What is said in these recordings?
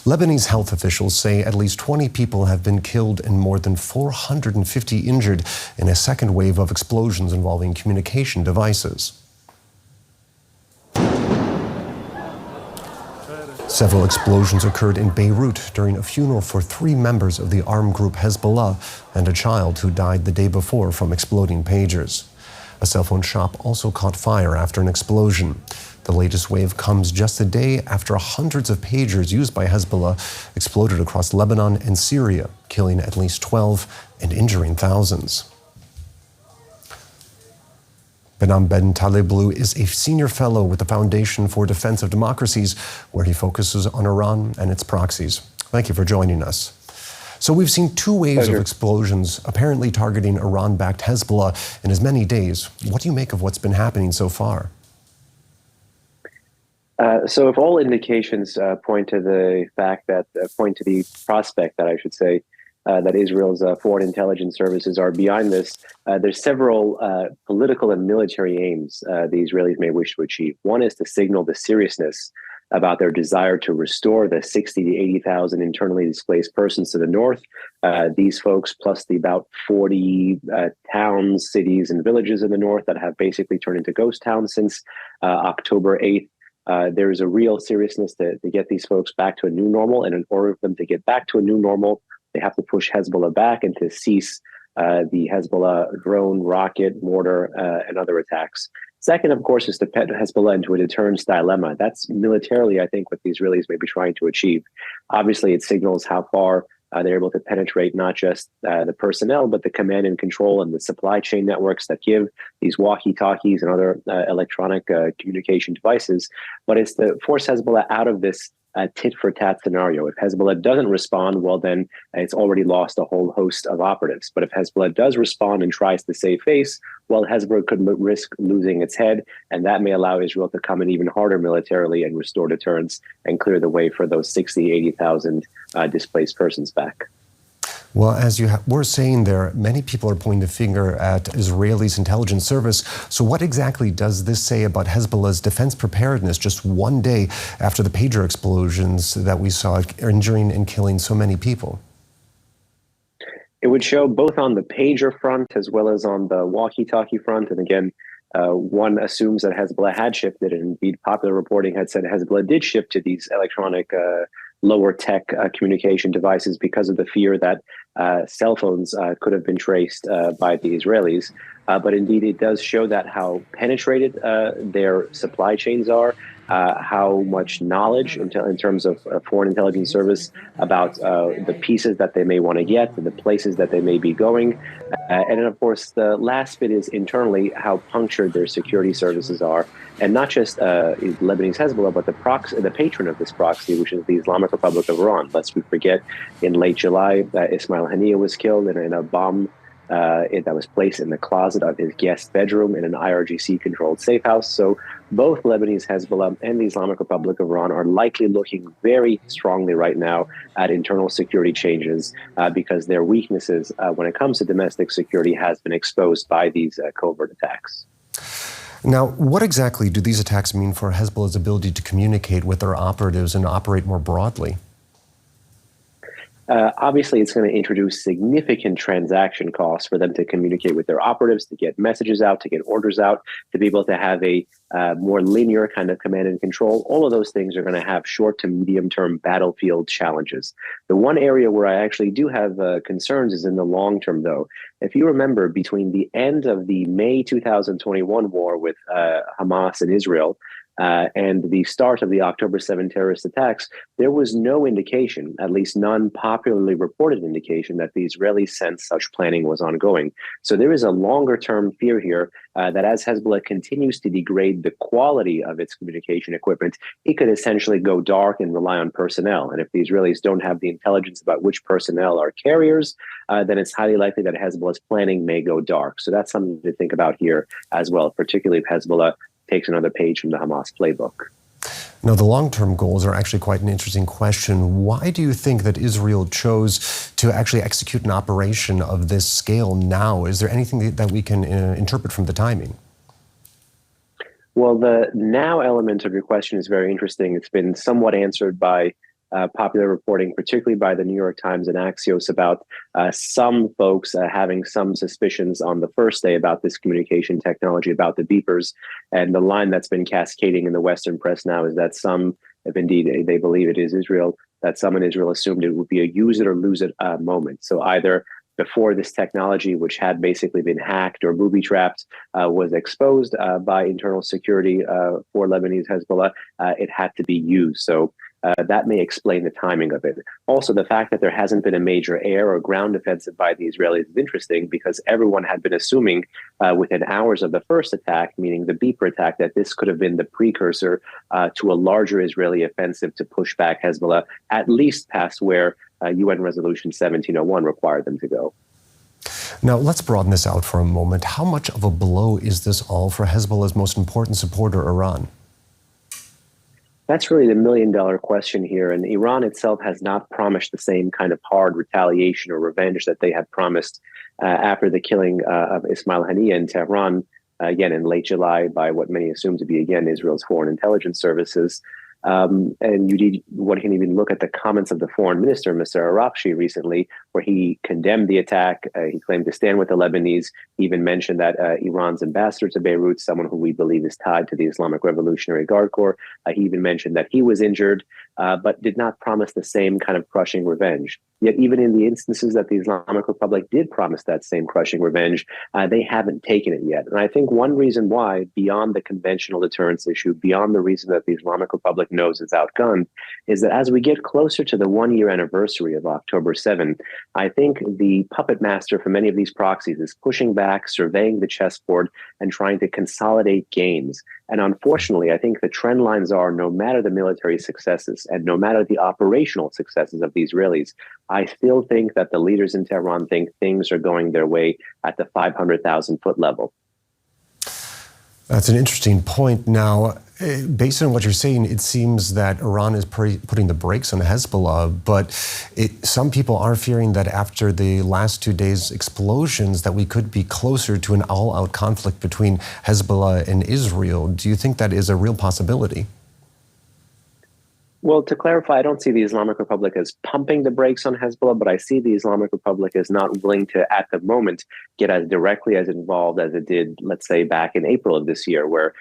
Lebanese health officials say at least 20 people have been killed and more than 450 injured in a second wave of explosions involving communication devices. Several explosions occurred in Beirut during a funeral for 3 members of the armed group Hezbollah and a child who died the day before from exploding pagers. A cell phone shop also caught fire after an explosion. The latest wave comes just a day after hundreds of pagers used by Hezbollah exploded across Lebanon and Syria, killing at least 12 and injuring thousands. Behnam Taleblu is a senior fellow with the Foundation for Defense of Democracies, where he focuses on Iran and its proxies. Thank you for joining us. So we've seen 2 waves of explosions apparently targeting Iran-backed Hezbollah in as many days. What do you make of what's been happening so far? So if all indications point to the prospect that I should say, that Israel's foreign intelligence services are behind this, there's several political and military aims the Israelis may wish to achieve. One is to signal the seriousness about their desire to restore the 60 to 80,000 internally displaced persons to the north. These folks, plus the about 40 towns, cities, and villages in the north that have basically turned into ghost towns since October 8th. There is a real seriousness to get these folks back to a new normal. And in order for them to get back to a new normal, they have to push Hezbollah back and to cease the Hezbollah drone, rocket, mortar, and other attacks. Second, of course, is to put Hezbollah into a deterrence dilemma. That's militarily, I think, what the Israelis may be trying to achieve. Obviously, it signals how far they're able to penetrate not just the personnel, but the command and control and the supply chain networks that give these walkie-talkies and other electronic communication devices. But it's to force Hezbollah out of this tit-for-tat scenario. If Hezbollah doesn't respond, well, then it's already lost a whole host of operatives. But if Hezbollah does respond and tries to save face, well, Hezbollah could risk losing its head, and that may allow Israel to come in even harder militarily and restore deterrence and clear the way for those 60, 80,000 displaced persons back. Well, as you were saying there, many people are pointing the finger at Israelis' intelligence service. So what exactly does this say about Hezbollah's defense preparedness just one day after the pager explosions that we saw injuring and killing so many people? It would show both on the pager front as well as on the walkie-talkie front. And again, one assumes that Hezbollah had shifted, and indeed popular reporting had said Hezbollah did shift to these electronic lower tech communication devices because of the fear that cell phones could have been traced by the Israelis. But indeed, it does show that how penetrated their supply chains are, how much knowledge in terms of foreign intelligence service about the pieces that they may want to get and the places that they may be going. And then, of course, the last bit is internally how punctured their security services are. And not just Lebanese Hezbollah, but the patron of this proxy, which is the Islamic Republic of Iran. Lest we forget, in late July, Ismail Haniyeh was killed in a bomb that was placed in the closet of his guest bedroom in an IRGC-controlled safe house. So both Lebanese Hezbollah and the Islamic Republic of Iran are likely looking very strongly right now at internal security changes because their weaknesses when it comes to domestic security has been exposed by these covert attacks. Now, what exactly do these attacks mean for Hezbollah's ability to communicate with their operatives and operate more broadly? Obviously, it's going to introduce significant transaction costs for them to communicate with their operatives, to get messages out, to get orders out, to be able to have a more linear kind of command and control. All of those things are going to have short to medium term battlefield challenges. The one area where I actually do have concerns is in the long term, though. If you remember, between the end of the May 2021 war with Hamas and Israel, and the start of the October 7 terrorist attacks, there was no indication, at least non-popularly reported indication, that the Israelis sensed such planning was ongoing. So there is a longer-term fear here that as Hezbollah continues to degrade the quality of its communication equipment, it could essentially go dark and rely on personnel. And if the Israelis don't have the intelligence about which personnel are carriers, then it's highly likely that Hezbollah's planning may go dark. So that's something to think about here as well, particularly if Hezbollah takes another page from the Hamas playbook. Now, the long-term goals are actually quite an interesting question. Why do you think that Israel chose to actually execute an operation of this scale now? Is there anything that we can interpret from the timing? Well, the now element of your question is very interesting. It's been somewhat answered by popular reporting, particularly by the New York Times and Axios, about some folks having some suspicions on the first day about this communication technology, about the beepers. And the line that's been cascading in the Western press now is that some, if indeed they believe it is Israel, that some in Israel assumed it would be a use it or lose it moment. So either before this technology, which had basically been hacked or booby-trapped, was exposed by internal security for Lebanese Hezbollah, it had to be used. So that may explain the timing of it. Also, the fact that there hasn't been a major air or ground offensive by the Israelis is interesting because everyone had been assuming within hours of the first attack, meaning the beeper attack, that this could have been the precursor to a larger Israeli offensive to push back Hezbollah, at least past where UN Resolution 1701 required them to go. Now, let's broaden this out for a moment. How much of a blow is this all for Hezbollah's most important supporter, Iran? That's really the million-dollar question here. And Iran itself has not promised the same kind of hard retaliation or revenge that they had promised after the killing of Ismail Haniyeh in Tehran, again in late July, by what many assume to be, again, Israel's foreign intelligence services. And one can even look at the comments of the foreign minister, Mr. Arabshi, recently, where he condemned the attack. He claimed to stand with the Lebanese. He even mentioned that Iran's ambassador to Beirut, someone who we believe is tied to the Islamic Revolutionary Guard Corps, he even mentioned that he was injured, but did not promise the same kind of crushing revenge. Yet even in the instances that the Islamic Republic did promise that same crushing revenge, they haven't taken it yet. And I think one reason why, beyond the conventional deterrence issue, beyond the reason that the Islamic Republic knows it's outgunned, is that as we get closer to the one-year anniversary of October 7, I think the puppet master for many of these proxies is pushing back, surveying the chessboard, and trying to consolidate gains. And unfortunately, I think the trend lines are, no matter the military successes and no matter the operational successes of the Israelis, I still think that the leaders in Tehran think things are going their way at the 500,000-foot level. That's an interesting point. Now, based on what you're saying, it seems that Iran is putting the brakes on Hezbollah, but some people are fearing that after the last 2 days' explosions, that we could be closer to an all-out conflict between Hezbollah and Israel. Do you think that is a real possibility? Well, to clarify, I don't see the Islamic Republic as pumping the brakes on Hezbollah, but I see the Islamic Republic as not willing to, at the moment, get as directly as involved as it did, let's say, back in April of this year, where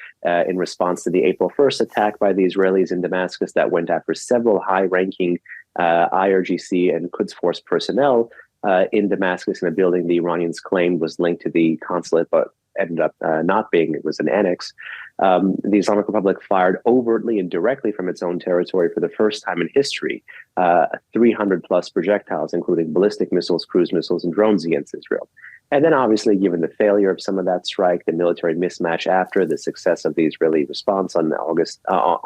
in response to the April 1st attack by the Israelis in Damascus that went after several high-ranking IRGC and Quds Force personnel in Damascus in a building the Iranians claimed was linked to the consulate, but ended up not being. It was an annex. The Islamic Republic fired overtly and directly from its own territory for the first time in history, 300 plus projectiles, including ballistic missiles, cruise missiles, and drones against Israel. And then obviously, given the failure of some of that strike, the military mismatch after the success of the Israeli response on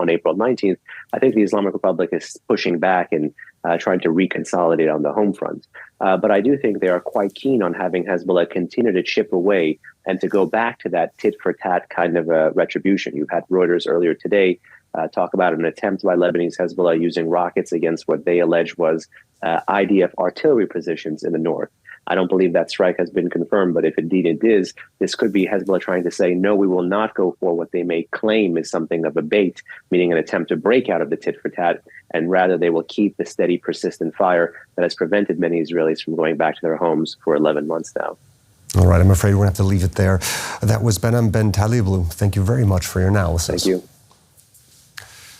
April 19th, I think the Islamic Republic is pushing back and trying to reconsolidate on the home front. But I do think they are quite keen on having Hezbollah continue to chip away and to go back to that tit-for-tat kind of retribution. You've had Reuters earlier today talk about an attempt by Lebanese Hezbollah using rockets against what they allege was IDF artillery positions in the north. I don't believe that strike has been confirmed, but if indeed it is, this could be Hezbollah trying to say, no, we will not go for what they may claim is something of a bait, meaning an attempt to break out of the tit-for-tat, and rather they will keep the steady, persistent fire that has prevented many Israelis from going back to their homes for 11 months now. All right, I'm afraid we're going to have to leave it there. That was Behnam Ben Taleblu. Thank you very much for your analysis. Thank you.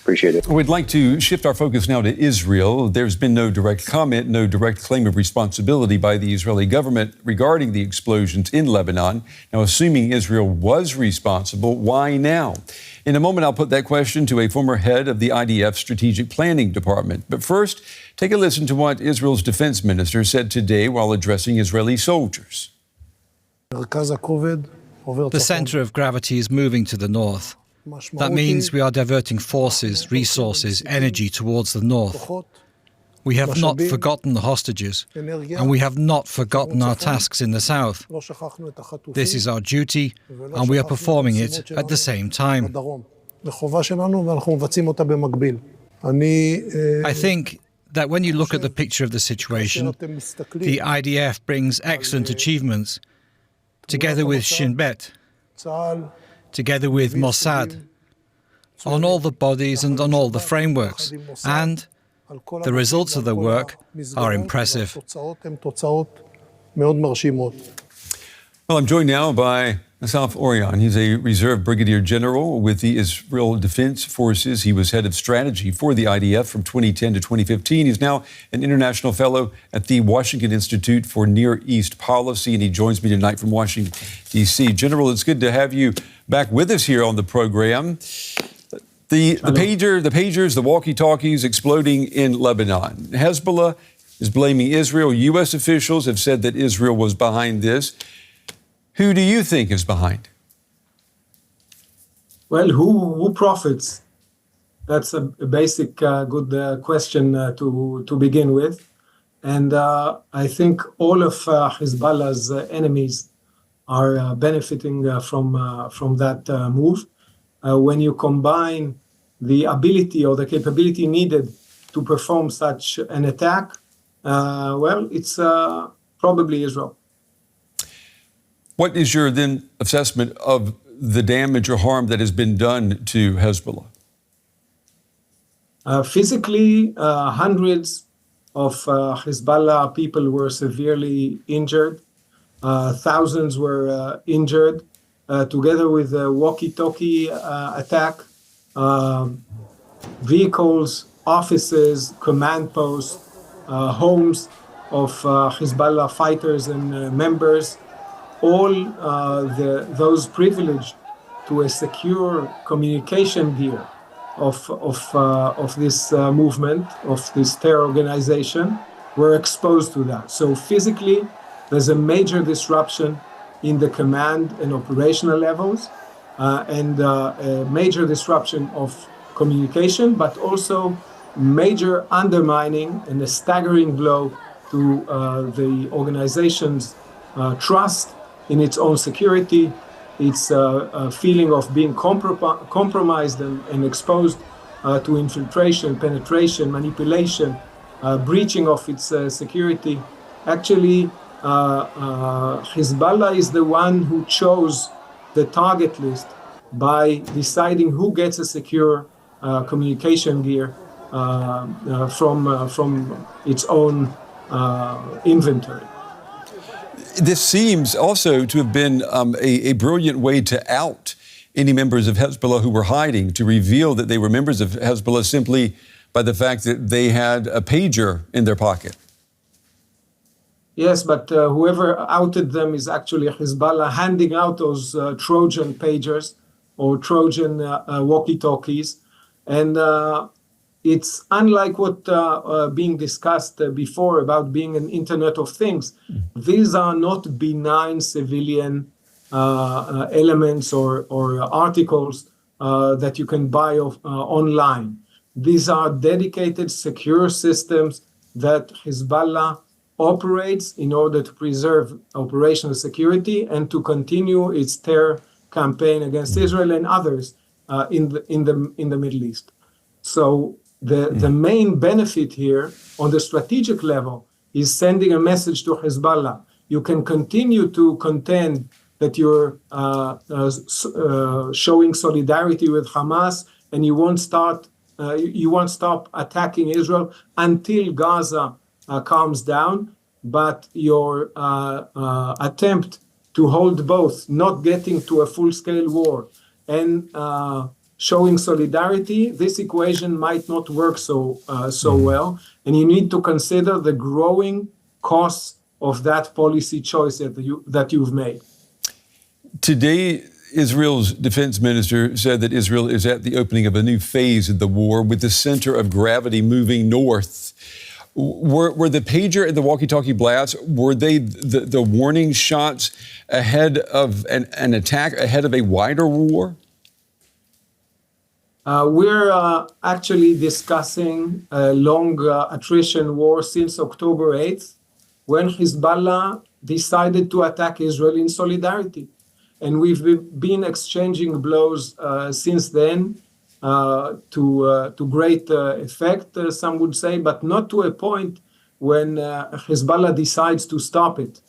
Appreciate it. We'd like to shift our focus now to Israel. There's been no direct comment, no direct claim of responsibility by the Israeli government regarding the explosions in Lebanon. Now, assuming Israel was responsible, why now? In a moment, I'll put that question to a former head of the IDF Strategic Planning Department. But first, take a listen to what Israel's defense minister said today while addressing Israeli soldiers. The center of gravity is moving to the north. That means we are diverting forces, resources, energy towards the north. We have not forgotten the hostages, and we have not forgotten our tasks in the south. This is our duty, and we are performing it at the same time. I think that when you look at the picture of the situation, the IDF brings excellent achievements, together with Shin Bet, together with Mossad, on all the bodies and on all the frameworks, and The results of the work are impressive. Well, I'm joined now by Assaf Orion. He's a reserve brigadier general with the Israel Defense Forces. He was head of strategy for the IDF from 2010 to 2015. He's now an international fellow at the Washington Institute for Near East Policy, and he joins me tonight from Washington, D.C. General, it's good to have you back with us here on the program. The pagers, the walkie-talkies exploding in Lebanon. Hezbollah is blaming Israel. U.S. officials have said that Israel was behind this. Who do you think is behind? Well, who profits? That's a basic good question to begin with. And I think all of Hezbollah's enemies are benefiting from that move. When you combine the ability or the capability needed to perform such an attack, well, it's probably Israel. What is your then assessment of the damage or harm that has been done to Hezbollah? Physically, hundreds of Hezbollah people were severely injured. Thousands were injured, together with a walkie-talkie attack. Vehicles, offices, command posts, homes of Hezbollah fighters and members, all those privileged to a secure communication gear of this movement, of this terror organization, were exposed to that. So physically, there's a major disruption in the command and operational levels, and a major disruption of communication, but also major undermining and a staggering blow to the organization's trust in its own security, its feeling of being compromised and exposed to infiltration, penetration, manipulation, breaching of its security. Actually, Hezbollah is the one who chose the target list by deciding who gets a secure communication gear from its own inventory. This seems also to have been a brilliant way to out any members of Hezbollah who were hiding, to reveal that they were members of Hezbollah simply by the fact that they had a pager in their pocket. Yes, but whoever outed them is actually Hezbollah handing out those Trojan pagers or Trojan walkie-talkies. And it's unlike what being discussed before about being an Internet of Things. These are not benign civilian elements or articles that you can buy online. These are dedicated, secure systems that Hezbollah operates in order to preserve operational security and to continue its terror campaign against Israel and others in the Middle East. So the main benefit here on the strategic level is sending a message to Hezbollah. You can continue to contend that you're showing solidarity with Hamas, and you won't stop attacking Israel until Gaza calms down. But your attempt to hold both, not getting to a full-scale war, and showing solidarity, this equation might not work so well, and you need to consider the growing costs of that policy choice that you've made. Today, Israel's defense minister said that Israel is at the opening of a new phase of the war, with the center of gravity moving north. Were the pager and the walkie-talkie blasts, were they the warning shots ahead of an attack, ahead of a wider war? We're actually discussing a long attrition war since October 8th, when Hezbollah decided to attack Israel in solidarity. And we've been exchanging blows since then to great effect, some would say, but not to a point when Hezbollah decides to stop it.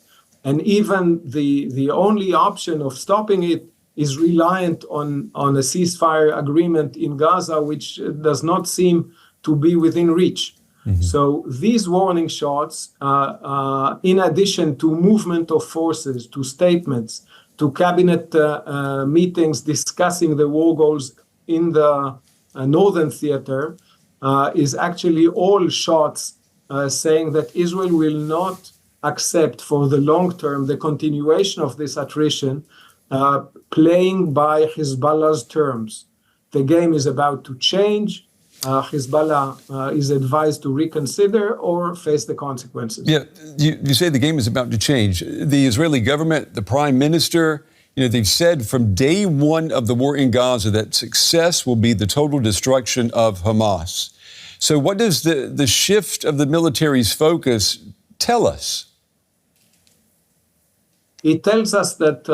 And even the only option of stopping it is reliant on a ceasefire agreement in Gaza, which does not seem to be within reach. So these warning shots, in addition to movement of forces, to statements, to cabinet meetings discussing the war goals in the northern theater, is actually all shots saying that Israel will not accept for the long term the continuation of this attrition, playing by Hezbollah's terms. The game is about to change. Hezbollah is advised to reconsider or face the consequences. Yeah, you say the game is about to change. The Israeli government, the prime minister, they've said from day one of the war in Gaza that success will be the total destruction of Hamas. So what does the shift of the military's focus tell us? It tells us that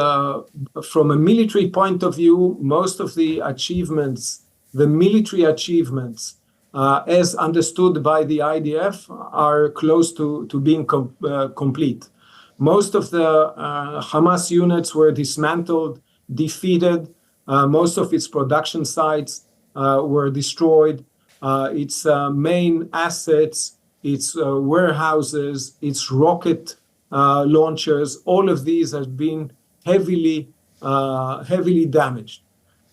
from a military point of view, most of the achievements, the military achievements, as understood by the IDF, are close to being complete. Most of the Hamas units were dismantled, defeated. Most of its production sites were destroyed. Its main assets, its warehouses, its rocket launchers, all of these have been heavily damaged.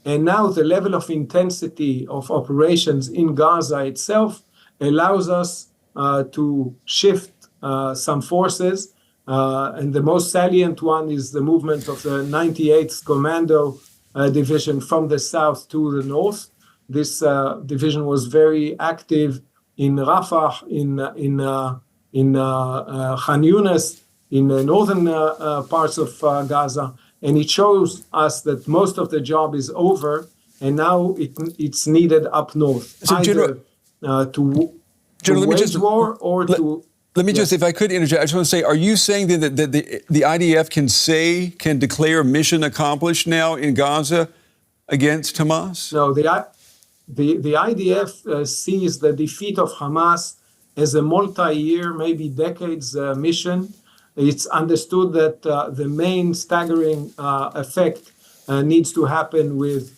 And now the level of intensity of operations in Gaza itself allows us to shift some forces. And the most salient one is the movement of the 98th Commando Division from the south to the north. This division was very active in Rafah, in Khan Yunis, in the northern parts of Gaza. And it shows us that most of the job is over, and now it's needed up north, so either to wage war or to... Let me just, if I could interject, I just want to say, are you saying that the IDF can declare mission accomplished now in Gaza against Hamas? No, the IDF sees the defeat of Hamas as a multi-year, maybe decades mission. It's understood that the main staggering effect needs to happen with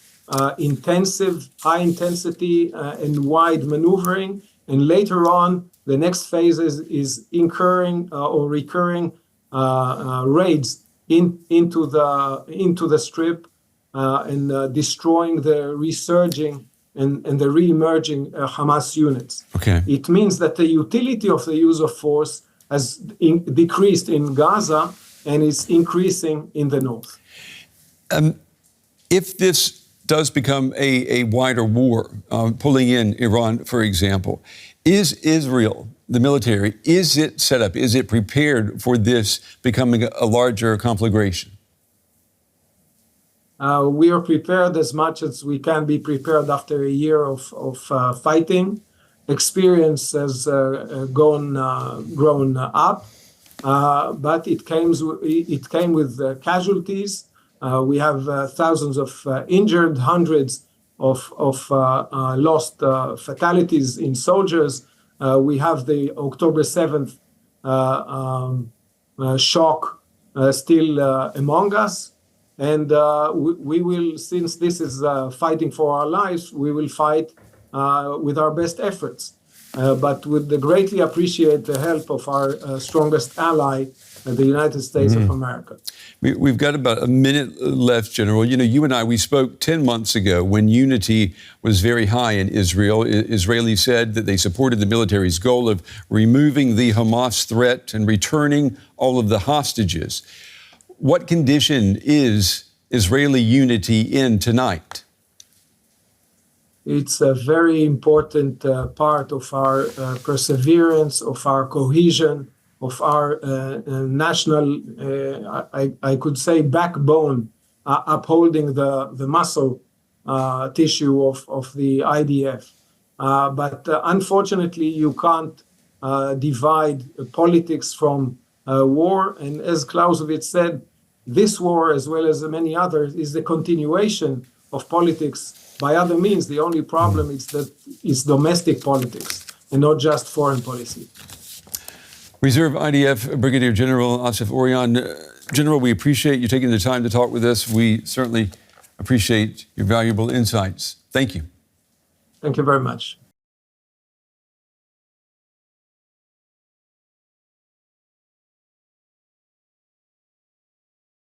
intensive, high intensity and wide maneuvering. And later on, the next phase is incurring or recurring raids into the strip and destroying the resurging and the re-emerging Hamas units. Okay. It means that the utility of the use of force has decreased in Gaza and is increasing in the north. If this does become a wider war, pulling in Iran, for example, is Israel, the military, is it set up, is it prepared for this becoming a larger conflagration? We are prepared as much as we can be prepared after a year of fighting. Experience has grown up, but it came with casualties. We have thousands of injured, hundreds of lost fatalities in soldiers. We have the October 7th shock still among us. And we will, since this is fighting for our lives, we will fight with our best efforts, but would greatly appreciate the help of our strongest ally, the United States of America. We've got about a minute left, General. You and I, we spoke 10 months ago when unity was very high in Israel. Israelis said that they supported the military's goal of removing the Hamas threat and returning all of the hostages. What condition is Israeli unity in tonight? It's a very important part of our perseverance, of our cohesion, of our national, I could say, backbone, upholding the muscle tissue of the IDF. But unfortunately, you can't divide politics from war. And as Clausewitz said, this war, as well as many others, is the continuation of politics by other means. The only problem is that it's domestic politics and not just foreign policy. Reserve IDF Brigadier General Assaf Orion. General, we appreciate you taking the time to talk with us. We certainly appreciate your valuable insights. Thank you. Thank you very much.